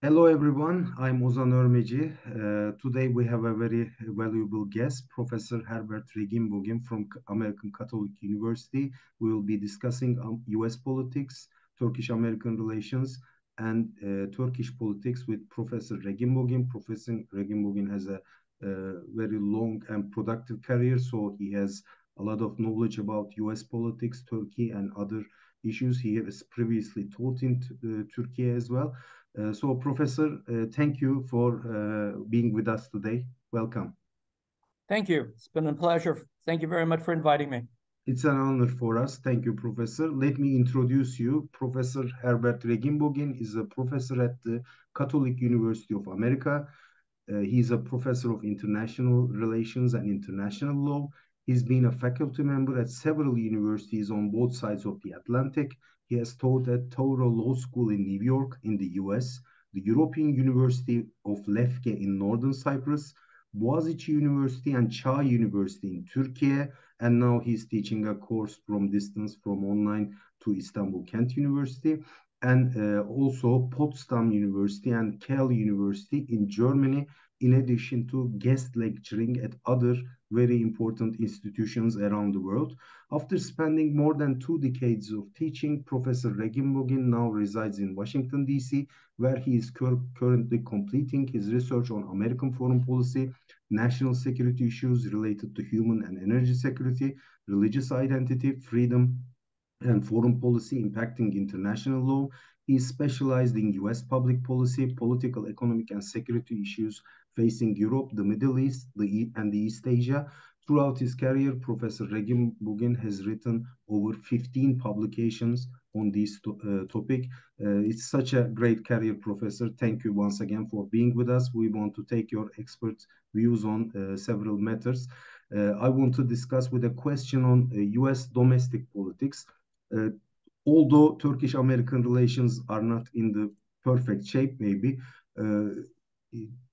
Hello everyone, I'm Ozan Örmeci. Today we have a very valuable guest, Professor Herbert Reginbogin from American Catholic University. We will be discussing US politics, Turkish-American relations, and Turkish politics with Professor Reginbogin. Professor Reginbogin has a very long and productive career, so he has a lot of knowledge about US politics, Turkey, and other issues. He has previously taught in Turkey as well. So, Professor, thank you for being with us today. Welcome. Thank you. It's been a pleasure. Thank you very much for inviting me. It's an honor for us. Thank you, Professor. Let me introduce you. Professor Herbert Reginbogin is a professor at the Catholic University of America. He's a professor of international relations and international law. He's been a faculty member at several universities on both sides of the Atlantic. He has taught at Touro Law School in New York, in the US, the European University of Lefke in Northern Cyprus, Boğaziçi University and Çağ University in Turkey, and now he's teaching a course from distance from online to Istanbul Kent University, and also Potsdam University and Kiel University in Germany, in addition to guest lecturing at other very important institutions around the world. After spending more than 2 decades of teaching, Professor Reginbogin now resides in Washington, D.C., where he is currently completing his research on American foreign policy, national security issues related to human and energy security, religious identity, freedom, and foreign policy impacting international law. He is specialized in US public policy, political, economic, and security issues facing Europe, the Middle East, and the East Asia. Throughout his career, Professor Reginbogin has written over 15 publications on this topic. It's such a great career, Professor. Thank you once again for being with us. We want to take your expert views on several matters. I want to discuss with a question on US domestic politics. Uh, Although Turkish-American relations are not in the perfect shape, maybe, uh,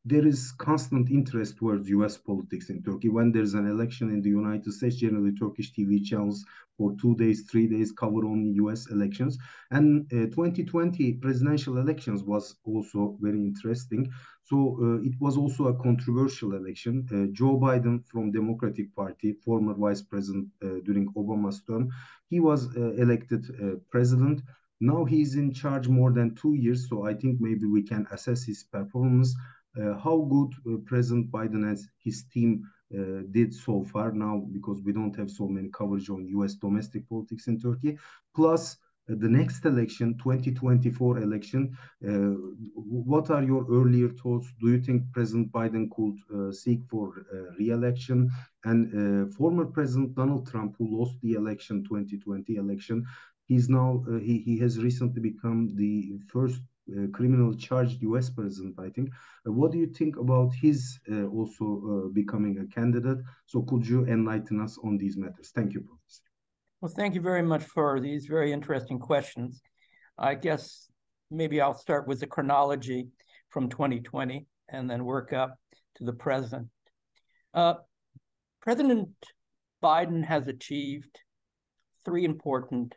there is constant interest towards US politics in Turkey. When there's an election in the United States, generally Turkish TV channels for 2 days, 3 days cover only US elections. And 2020 presidential elections was also very interesting. So it was also a controversial election. Joe Biden from Democratic Party, former vice president during Obama's term, he was elected president. Now he's in charge more than 2 years, so I think maybe we can assess his performance, how good President Biden and his team did so far now, because we don't have so many coverage on US domestic politics in Turkey. Plus, the next election, 2024 election, what are your earlier thoughts? Do you think President Biden could seek for re-election? And former President Donald Trump, who lost the election, 2020 election, he's now he has recently become the first criminal charged US president, I think. What do you think about his also becoming a candidate? So could you enlighten us on these matters? Thank you, Professor. Well, thank you very much for these very interesting questions. I guess maybe I'll start with the chronology from 2020 and then work up to the present. President Biden has achieved three important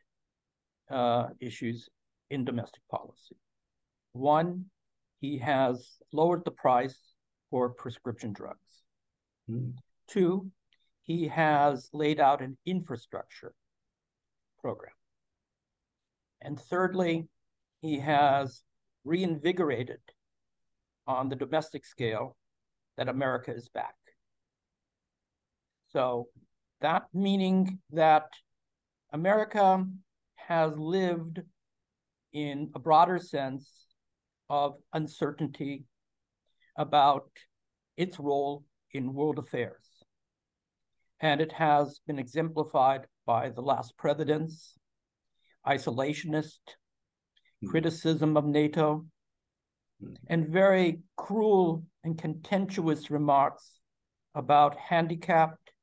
issues in domestic policy. One, he has lowered the price for prescription drugs. Two, he has laid out an infrastructure program. And thirdly, he has reinvigorated on the domestic scale that America is back. So that meaning that America has lived in a broader sense of uncertainty about its role in world affairs. And it has been exemplified by the last president's isolationist criticism of NATO and very cruel and contemptuous remarks about handicapped,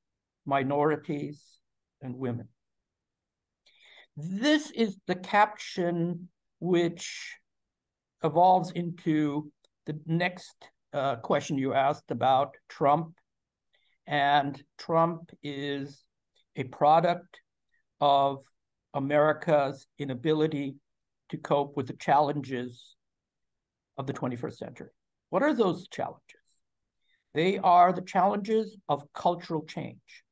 minorities, and women. This is the caption which evolves into the next question you asked about Trump. And Trump is a product of America's inability to cope with the challenges of the 21st century. What are those challenges? They are the challenges of cultural change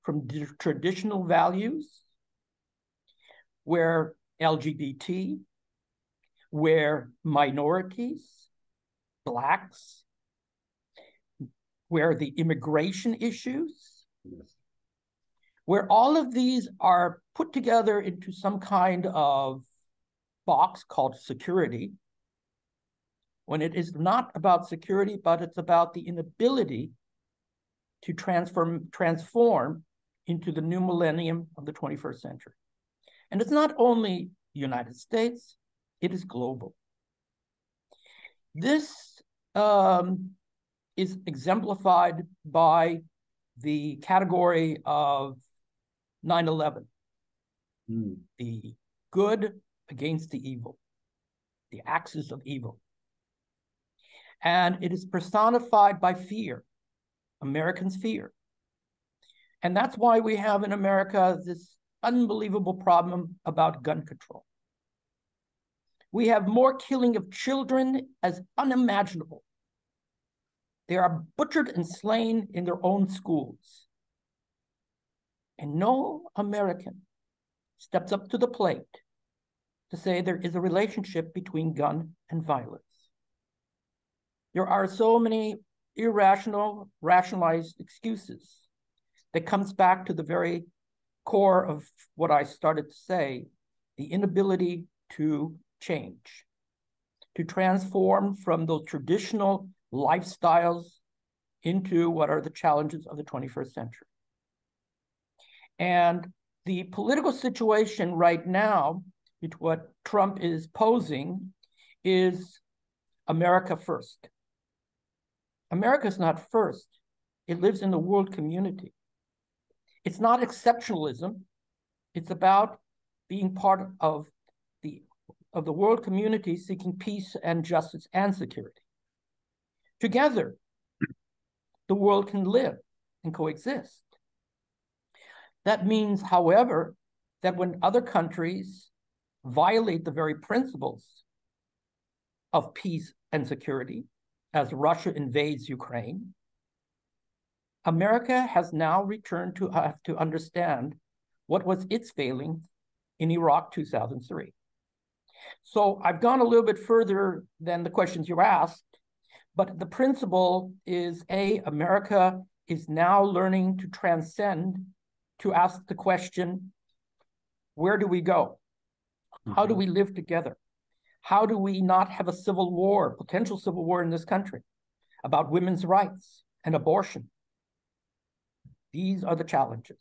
from traditional values where LGBT, where minorities, Blacks, where the immigration issues, Yes. where all of these are put together into some kind of box called security, when it is not about security, but it's about the inability to transform into the new millennium of the 21st century. And it's not only the United States, it is global. This is exemplified by the category of 9/11, the good against the evil, the axis of evil. And it is personified by fear, Americans' fear. And that's why we have in America this unbelievable problem about gun control. We have more killing of children as unimaginable. They are butchered and slain in their own schools. And no American steps up to the plate to say there is a relationship between gun and violence. There are so many irrational, rationalized excuses that comes back to the very core of what I started to say, the inability to change, to transform from those traditional lifestyles into what are the challenges of the 21st century. And the political situation right now, what Trump is posing, is America first. America is not first. It lives in the world community. It's not exceptionalism. It's about being part of the world community seeking peace and justice and security. Together, the world can live and coexist. That means, however, that when other countries violate the very principles of peace and security, as Russia invades Ukraine, America has now returned to have to understand what was its failing in Iraq 2003. So I've gone a little bit further than the questions you asked, but the principle is America is now learning to transcend, to ask the question, where do we go? How do we live together? How do we not have a civil war, potential civil war in this country about women's rights and abortion? These are the challenges.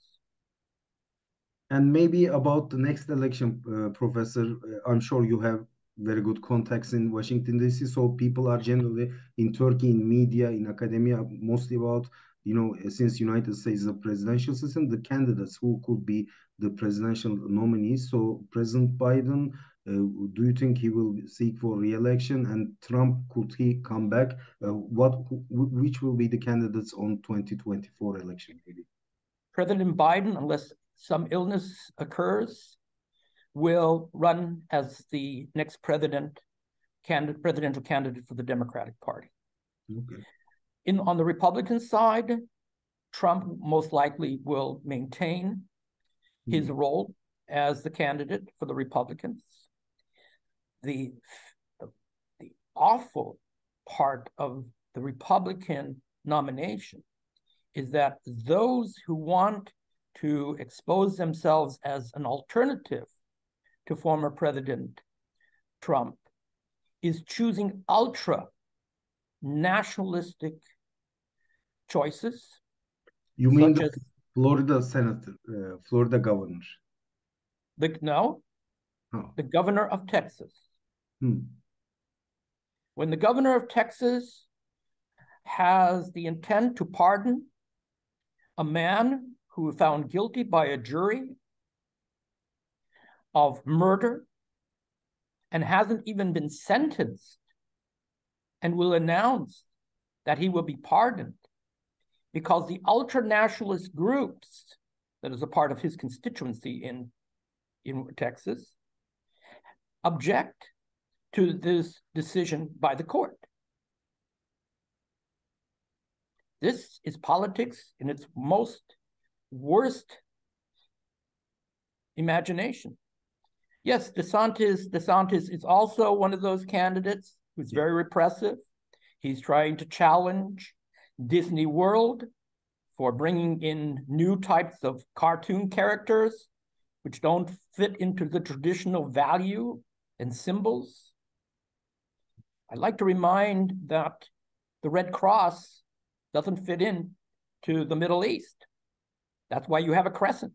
And maybe about the next election, Professor, I'm sure you have very good contacts in Washington, D.C. So people are generally in Turkey, in media, in academia, mostly about, since United States is a presidential system, the candidates who could be the presidential nominees. So President Biden, do you think he will seek for re-election? And Trump, could he come back? Which will be the candidates on 2024 election? Maybe? President Biden, unless some illness occurs, will run as the next presidential candidate for the Democratic Party. Okay. On the Republican side, Trump most likely will maintain his role as the candidate for the Republicans. The awful part of the Republican nomination is that those who want to expose themselves as an alternative to former President Trump is choosing ultra nationalistic choices. You mean the Florida senator, Florida governor? No, the governor of Texas. When the governor of Texas has the intent to pardon a man who was found guilty by a jury of murder and hasn't even been sentenced, and will announce that he will be pardoned because the ultra-nationalist groups that is a part of his constituency in Texas object to this decision by the court. This is politics in its most worst imagination. Yes, DeSantis is also one of those candidates who's very repressive. He's trying to challenge Disney World for bringing in new types of cartoon characters which don't fit into the traditional value and symbols. I'd like to remind that the Red Cross doesn't fit in to the Middle East. That's why you have a crescent.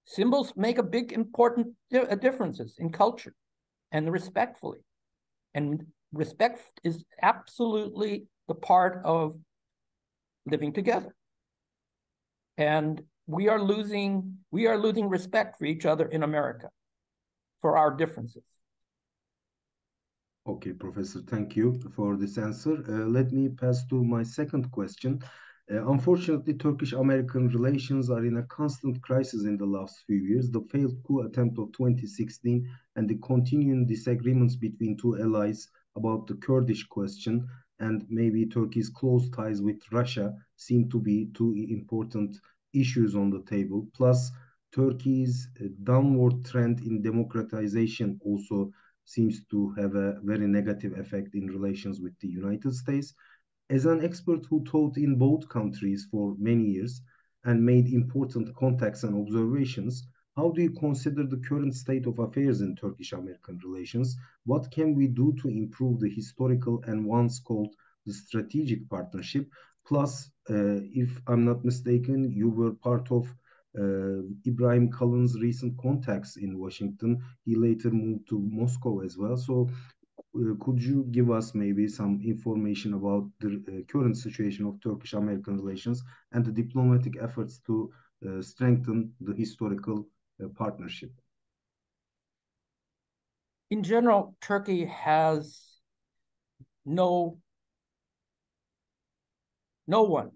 Symbols make a big, important differences in culture, and respectfully. And respect is absolutely the part of living together. And we are losing respect for each other in America for our differences. Okay, Professor, thank you for this answer. Let me pass to my second question. Unfortunately, Turkish-American relations are in a constant crisis in the last few years. The failed coup attempt of 2016 and the continuing disagreements between two allies about the Kurdish question and maybe Turkey's close ties with Russia seem to be two important issues on the table. Plus, Turkey's downward trend in democratization also seems to have a very negative effect in relations with the United States. As an expert who taught in both countries for many years and made important contacts and observations, how do you consider the current state of affairs in Turkish-American relations? What can we do to improve the historical and once called the strategic partnership? Plus, if I'm not mistaken, you were part of Ibrahim Kalın's recent contacts in Washington. He later moved to Moscow as well. So could you give us maybe some information about the current situation of Turkish-American relations and the diplomatic efforts to strengthen the historical partnership? In general, Turkey has no one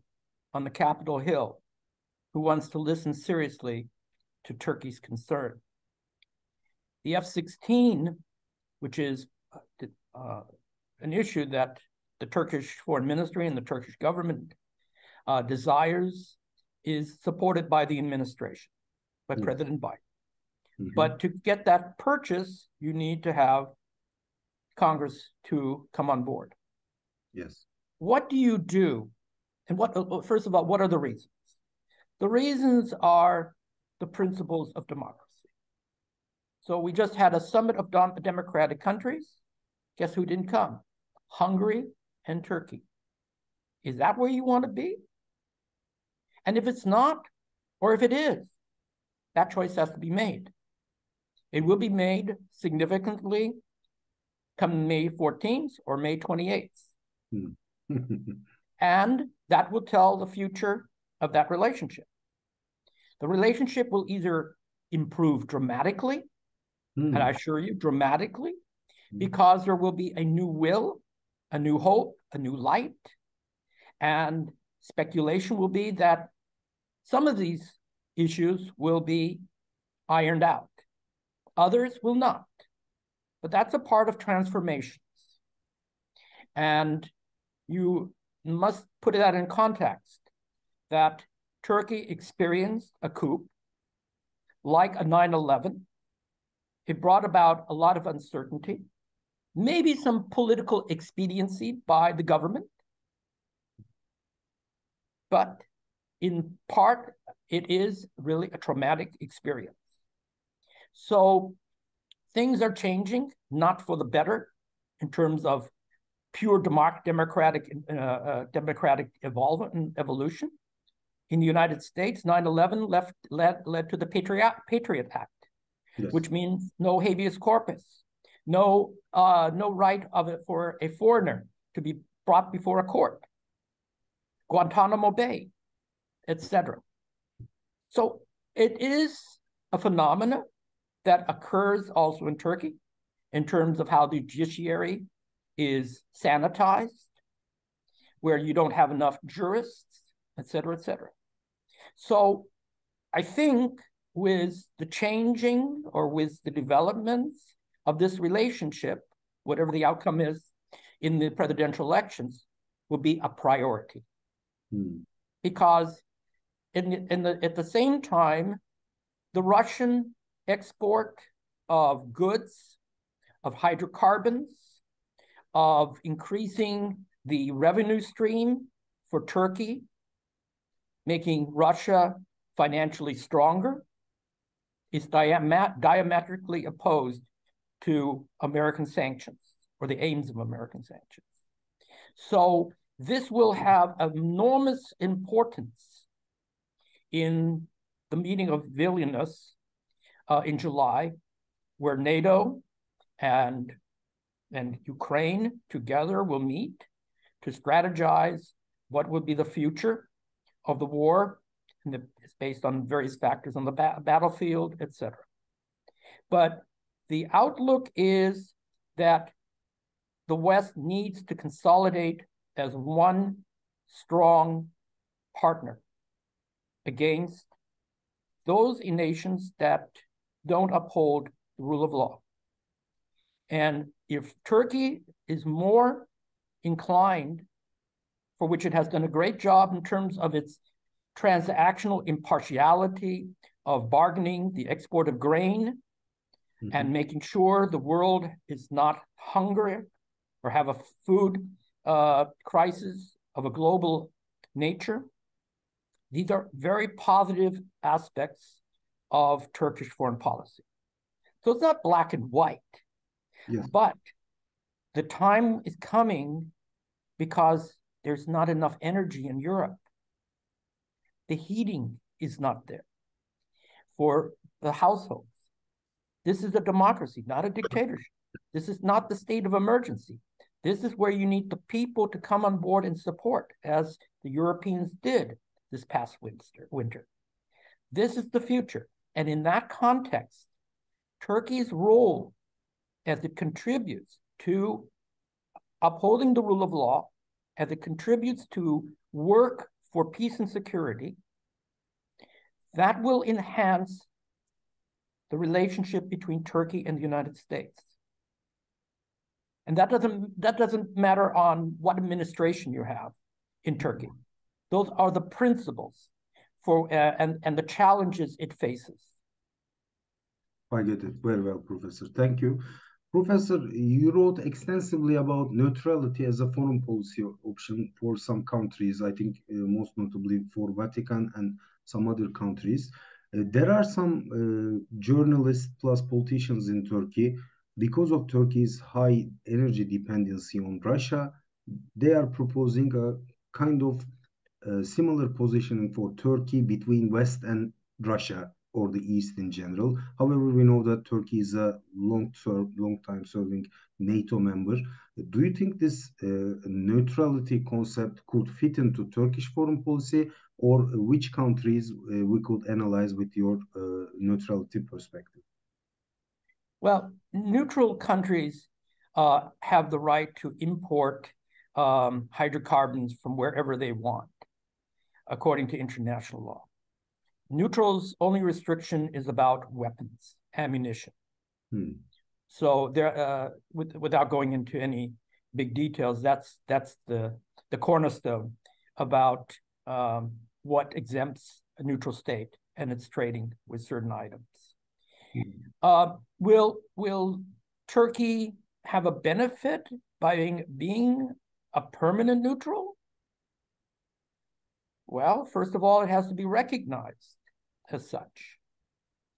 on the Capitol Hill who wants to listen seriously to Turkey's concern. The F-16, which is an issue that the Turkish Foreign Ministry and the Turkish government desires, is supported by the administration, by President Biden. But to get that purchase, you need to have Congress to come on board. Yes. What do you do? And first of all, what are the reasons? The reasons are the principles of democracy. So we just had a summit of democratic countries. Guess who didn't come? Hungary and Turkey. Is that where you want to be? And if it's not, or if it is, that choice has to be made. It will be made significantly come May 14th or May 28th. And that will tell the future of that relationship. The relationship will either improve dramatically, and I assure you, dramatically, because there will be a new will, a new hope, a new light, and speculation will be that some of these issues will be ironed out. Others will not. But that's a part of transformations. And you must put that in context, that Turkey experienced a coup like a 9/11. It brought about a lot of uncertainty, maybe some political expediency by the government, but in part, it is really a traumatic experience. So things are changing, not for the better in terms of pure democratic evolution. In the United States, 9/11 led to the Patriot Act, yes, which means no habeas corpus, no right of it for a foreigner to be brought before a court, Guantanamo Bay, etc. So it is a phenomenon that occurs also in Turkey in terms of how the judiciary is sanitized, where you don't have enough jurists, et cetera, et cetera. So I think with the changing or with the developments of this relationship, whatever the outcome is in the presidential elections, will be a priority. Because at the same time, the Russian export of goods, of hydrocarbons, of increasing the revenue stream for Turkey, making Russia financially stronger, is diametrically opposed to American sanctions or the aims of American sanctions. So this will have enormous importance in the meeting of Vilnius in July, where NATO and Ukraine together will meet to strategize what would be the future of the war. And it's based on various factors on the battlefield, etc. But the outlook is that the West needs to consolidate as one strong partner against those nations that don't uphold the rule of law. And if Turkey is more inclined, for which it has done a great job in terms of its transactional impartiality of bargaining the export of grain and making sure the world is not hungry or have a food crisis of a global nature. These are very positive aspects of Turkish foreign policy. So it's not black and white, but the time is coming because there's not enough energy in Europe. The heating is not there for the households. This is a democracy, not a dictatorship. This is not the state of emergency. This is where you need the people to come on board and support, as the Europeans did this past winter. This is the future. And in that context, Turkey's role as it contributes to upholding the rule of law, as it contributes to work for peace and security, that will enhance the relationship between Turkey and the United States. And that doesn't matter on what administration you have in Turkey. Those are the principles for and the challenges it faces. I get it very well, Professor. Thank you. Professor, you wrote extensively about neutrality as a foreign policy option for some countries, I think most notably for Vatican and some other countries. There are some journalists plus politicians in Turkey. Because of Turkey's high energy dependency on Russia, they are proposing a kind of similar positioning for Turkey between West and Russia, or the East in general. However, we know that Turkey is a long-time serving NATO member. Do you think this neutrality concept could fit into Turkish foreign policy, or which countries we could analyze with your neutrality perspective? Well, neutral countries have the right to import hydrocarbons from wherever they want, according to international law. Neutral's only restriction is about weapons, ammunition. So there, without going into any big details, that's the cornerstone about what exempts a neutral state and its trading with certain items. Will Turkey have a benefit by being a permanent neutral? Well, first of all, it has to be recognized as such.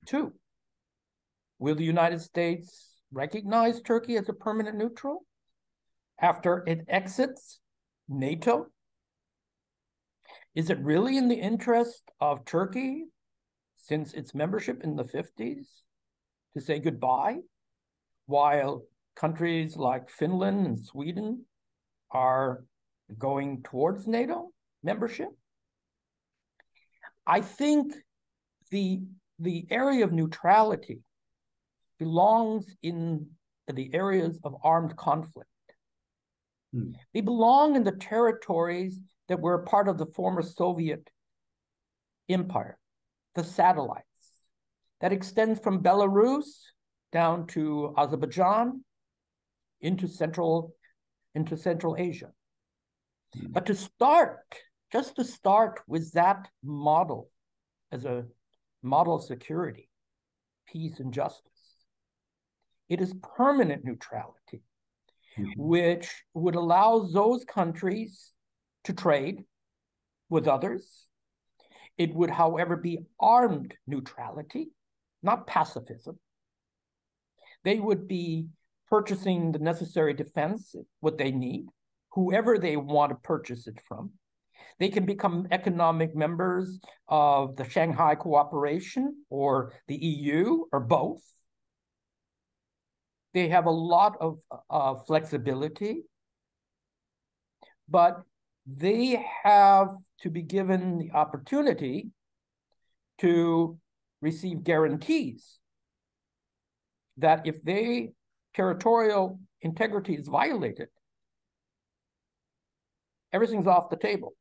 2, will the United States recognize Turkey as a permanent neutral after it exits NATO? Is it really in the interest of Turkey, since its membership in the 50s, to say goodbye, while countries like Finland and Sweden are going towards NATO membership? I think the area of neutrality belongs in the areas of armed conflict. They belong in the territories that were a part of the former Soviet empire, the satellites. That extends from Belarus down to Azerbaijan, into Central Asia. But just to start with that model as a model of security, peace, and justice, it is permanent neutrality, which would allow those countries to trade with others. It would, however, be armed neutrality, not pacifism. They would be purchasing the necessary defense, what they need, whoever they want to purchase it from. They can become economic members of the Shanghai Cooperation or the EU or both. They have a lot of flexibility, but they have to be given the opportunity to receive guarantees that if their territorial integrity is violated, everything's off the table.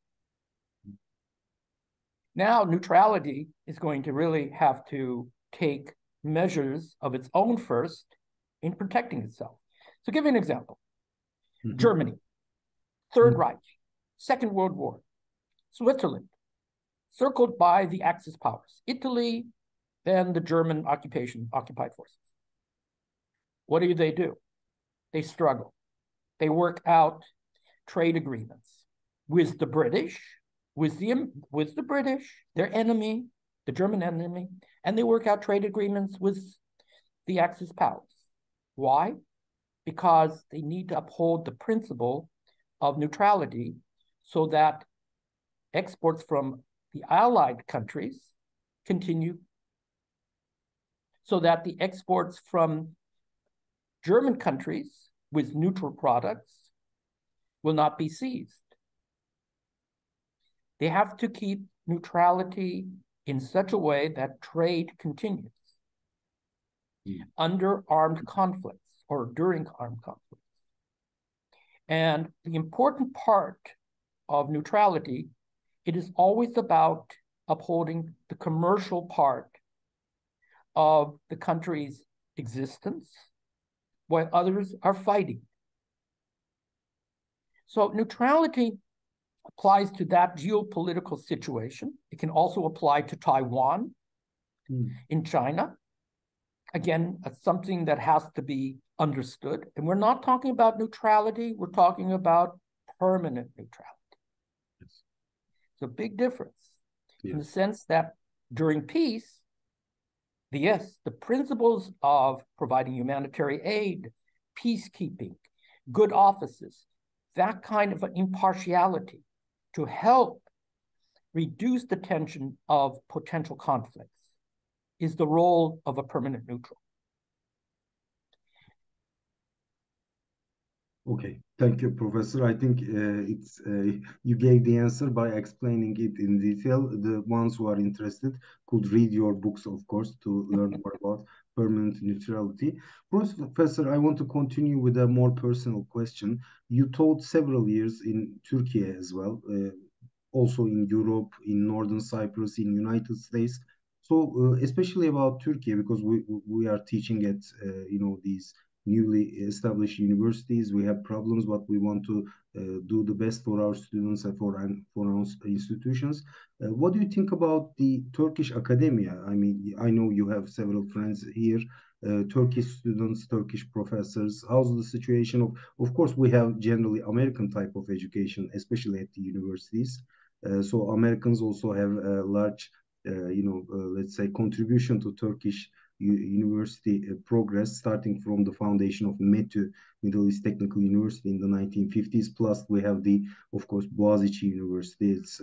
Now, neutrality is going to really have to take measures of its own first in protecting itself. So give you an example. Germany, Third Reich, Second World War, Switzerland, circled by the Axis powers, Italy, then the German occupied forces. What do? They struggle. They work out trade agreements with the British, with the British, their enemy, the German enemy, and they work out trade agreements with the Axis powers. Why? Because they need to uphold the principle of neutrality so that exports from the Allied countries continue, so that the exports from German countries with neutral products will not be seized. They have to keep neutrality in such a way that trade continues under armed conflicts or during armed conflicts. And the important part of neutrality, it is always about upholding the commercial part of the country's existence while others are fighting. So neutrality applies to that geopolitical situation. It can also apply to Taiwan in China. Again, it's something that has to be understood. And we're not talking about neutrality, we're talking about permanent neutrality. Yes. It's a big difference in the sense that during peace, the principles of providing humanitarian aid, peacekeeping, good offices, that kind of impartiality to help reduce the tension of potential conflicts is the role of a permanent neutral. Okay, thank you, Professor. I think you gave the answer by explaining it in detail. The ones who are interested could read your books, of course, to learn more about permanent neutrality. Professor, I want to continue with a more personal question. You taught several years in Turkey as well, also in Europe, in Northern Cyprus, in United States. So especially about Turkey, because we are teaching at these newly established universities. We have problems, but we want to do the best for our students and for our institutions. What do you think about the Turkish Academia? I mean, I know you have several friends here, Turkish students, Turkish professors. How's the situation? Of course, we have generally American type of education, especially at the universities. So Americans also have a large, let's say, contribution to Turkish university progress, starting from the foundation of METÜ, Middle East Technical University, in the 1950s. Plus, we have of course, Boğaziçi University. It's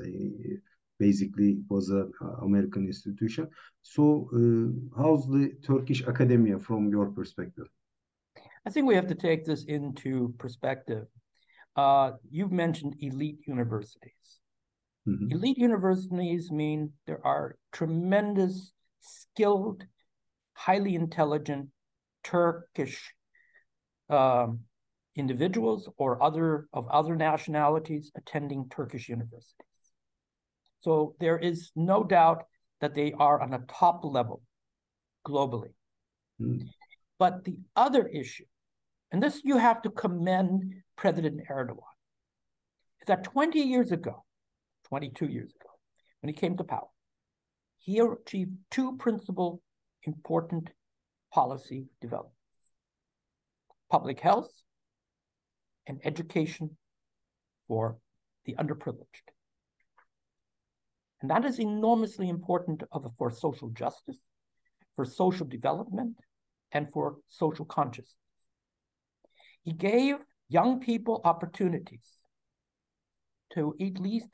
basically was an American institution. So, how's the Turkish Academia from your perspective? I think we have to take this into perspective. You've mentioned elite universities. Elite universities mean there are tremendous, skilled, highly intelligent Turkish individuals or other nationalities attending Turkish universities. So there is no doubt that they are on a top level globally. But the other issue, and this you have to commend President Erdogan, is that 20 years ago, 22 years ago, when he came to power, he achieved two principal important policy developments: public health and education for the underprivileged. And that is enormously important for social justice, for social development, and for social consciousness. He gave young people opportunities to at least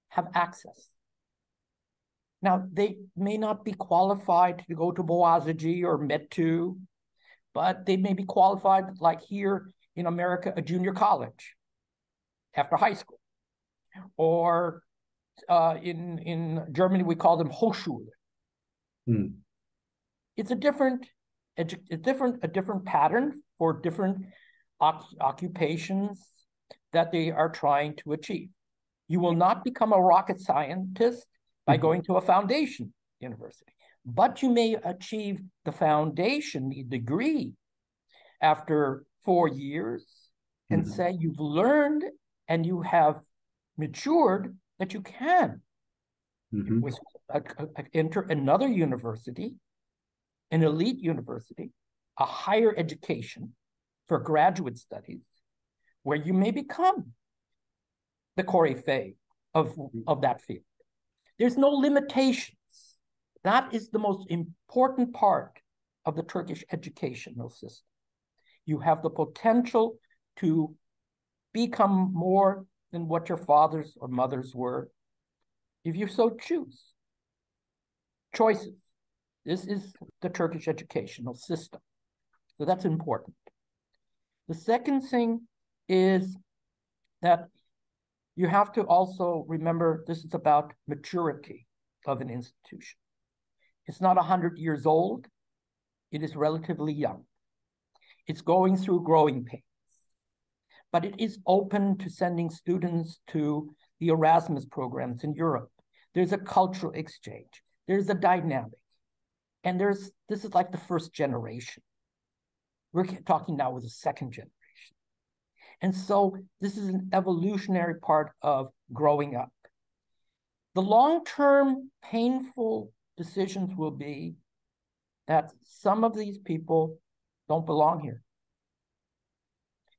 have access. Now, they may not be qualified to go to Boğaziçi or METU, but they may be qualified, like here in America, a junior college after high school. Or in Germany, we call them Hochschule. It's a different pattern for different occupations that they are trying to achieve. You will not become a rocket scientist by going to a foundation university, but you may achieve the foundation, the degree, after 4 years and say you've learned and you have matured that you can enter another university, an elite university, a higher education for graduate studies, where you may become the coryphée of that field. There's no limitations. That is the most important part of the Turkish educational system. You have the potential to become more than what your fathers or mothers were, if you so choose. Choices. This is the Turkish educational system. So that's important. The second thing is that you have to also remember this is about maturity of an institution. It's not 100 years old. It is relatively young. It's going through growing pains. But it is open to sending students to the Erasmus programs in Europe. There's a cultural exchange. There's a dynamic. And this is like the first generation. We're talking now with the second generation. And so this is an evolutionary part of growing up. The long-term painful decisions will be that some of these people don't belong here.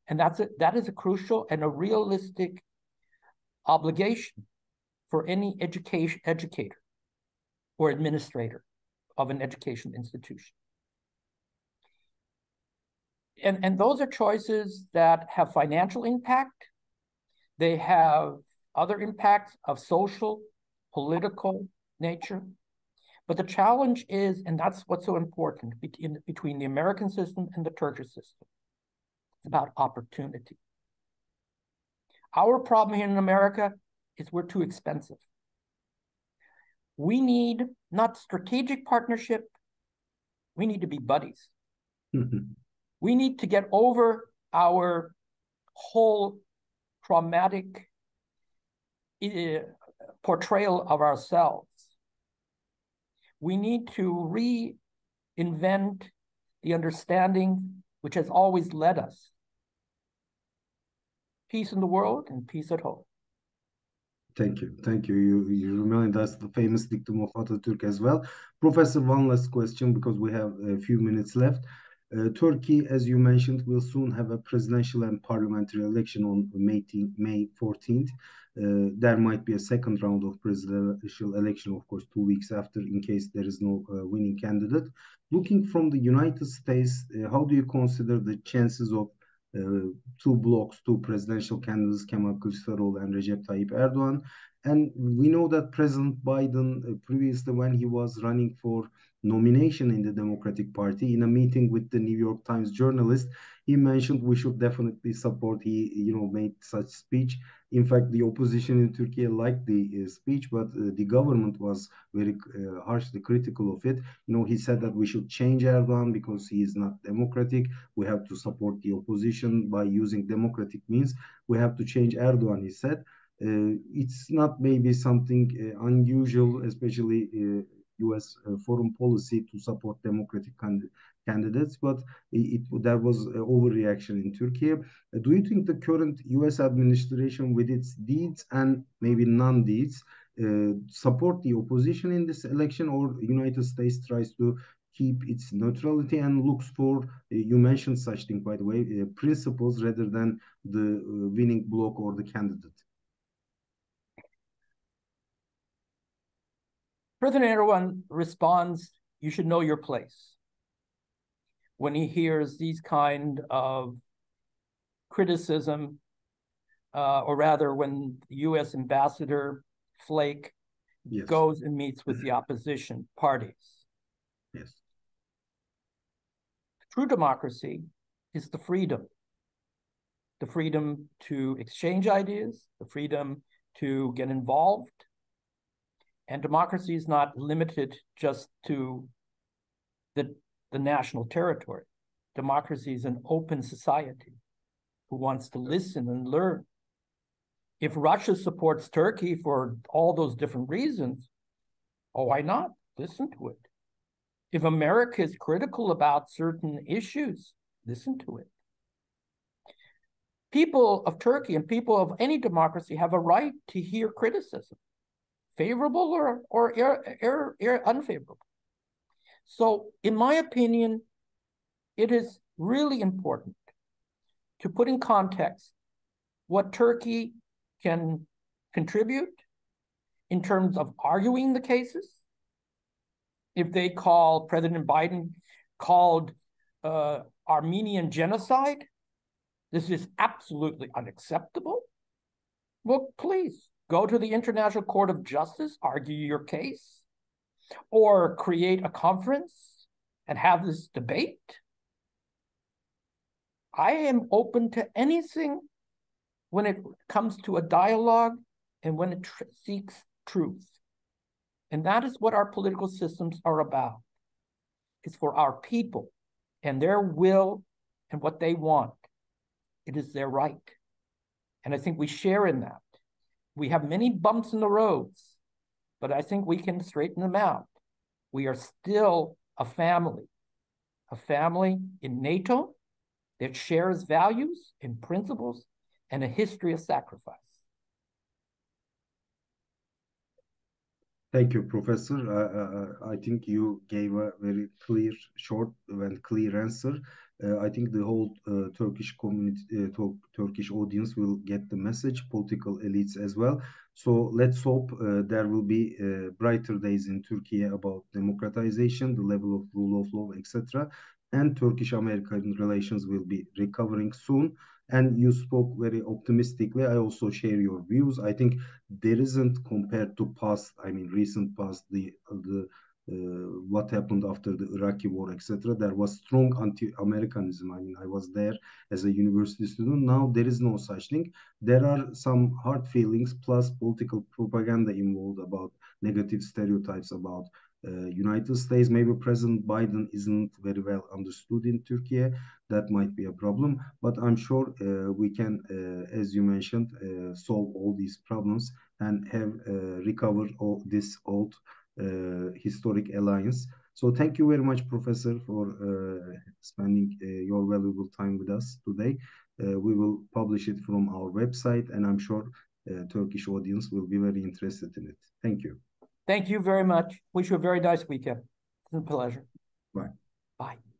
And that is a crucial and a realistic obligation for any educator or administrator of an education institution. And those are choices that have financial impact. They have other impacts of social, political nature. But the challenge is, and that's what's so important between the American system and the Turkish system, it's about opportunity. Our problem here in America is we're too expensive. We need not strategic partnership, we need to be buddies. We need to get over our whole traumatic portrayal of ourselves. We need to reinvent the understanding which has always led us. Peace in the world and peace at home. Thank you. Thank you. You remind us the famous dictum of Atatürk as well. Professor, one last question because we have a few minutes left. Turkey, as you mentioned, will soon have a presidential and parliamentary election on May 14th. There might be a second round of presidential election, of course, 2 weeks after, in case there is no winning candidate. Looking from the United States, how do you consider the chances of two presidential candidates, Kemal Kılıçdaroğlu and Recep Tayyip Erdogan? And we know that President Biden, previously when he was running for nomination in the Democratic Party, in a meeting with the New York Times journalist, he mentioned we should definitely support. He, made such speech. In fact, the opposition in Turkey liked the speech, but the government was very harshly critical of it. He said that we should change Erdogan because he is not democratic. We have to support the opposition by using democratic means. We have to change Erdogan, he said. It's not maybe something unusual, especially U.S. Foreign policy to support democratic candidates, but there was overreaction in Turkey. Do you think the current U.S. administration, with its deeds and maybe non-deeds, support the opposition in this election, or United States tries to keep its neutrality and looks for, you mentioned such thing, by the way, principles rather than the winning bloc or the candidate? President Erdogan responds, you should know your place, when he hears these kind of criticism, or rather when the U.S. ambassador Flake goes and meets with the opposition parties. Yes. True democracy is the freedom to exchange ideas, the freedom to get involved. And democracy is not limited just to the national territory. Democracy is an open society who wants to listen and learn. If Russia supports Turkey for all those different reasons, why not? Listen to it. If America is critical about certain issues, listen to it. People of Turkey and people of any democracy have a right to hear criticism, favorable or unfavorable. So, in my opinion, it is really important to put in context what Turkey can contribute in terms of arguing the cases. If they call, President Biden called Armenian genocide, this is absolutely unacceptable. Well, please go to the International Court of Justice, argue your case, or create a conference and have this debate. I am open to anything when it comes to a dialogue and when it seeks truth. And that is what our political systems are about. It's for our people and their will and what they want. It is their right. And I think we share in that. We have many bumps in the roads, but I think we can straighten them out. We are still a family in NATO that shares values and principles and a history of sacrifice. Thank you, Professor. I think you gave a very clear, short and clear answer. I think the whole Turkish community, Turkish audience will get the message, political elites as well. So let's hope there will be brighter days in Turkey about democratization, the level of rule of law, etc. And Turkish-American relations will be recovering soon. And you spoke very optimistically. I also share your views. I think there isn't, compared to past, I mean, recent past, what happened after the Iraqi war, etc. There was strong anti-Americanism. I mean, I was there as a university student. Now there is no such thing. There are some hard feelings plus political propaganda involved about negative stereotypes about United States. Maybe President Biden isn't very well understood in Turkey. That might be a problem, but I'm sure we can, as you mentioned, solve all these problems and have recovered all this old historic alliance. So thank you very much, Professor, for spending your valuable time with us today. We will publish it from our website, and I'm sure Turkish audience will be very interested in it. Thank you. Thank you very much. Wish you a very nice weekend. It's a pleasure. Bye. Bye.